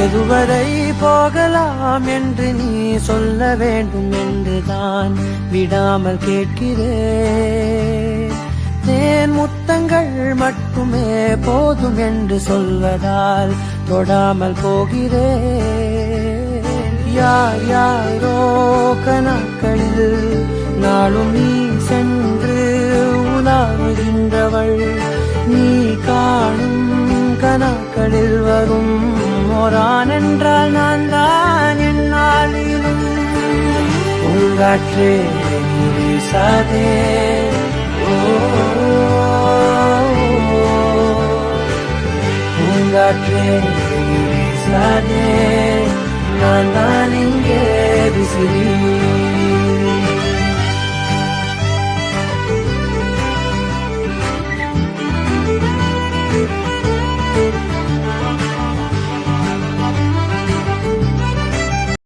எதுவரை போகலாம் என்று நீ சொல்ல வேண்டும் என்றுதான் விடாமல் கேட்கிறேன். தேன் முத்தங்கள் மட்டுமே போதும் என்று சொல்வதால் தொடாமல் போகிறேன். யார் யாரோ கணக்களில் நாளும் நீ சென்று உலாவுகின்றவள். நீ காணும் கணக்களில் வரும் ஓரான் என்றால் நான் தான் என்னாலும். உள்காற்றே வீசாதே, பூங்காற்றே வீசாதே, நான் தான் இங்கே விசிறி.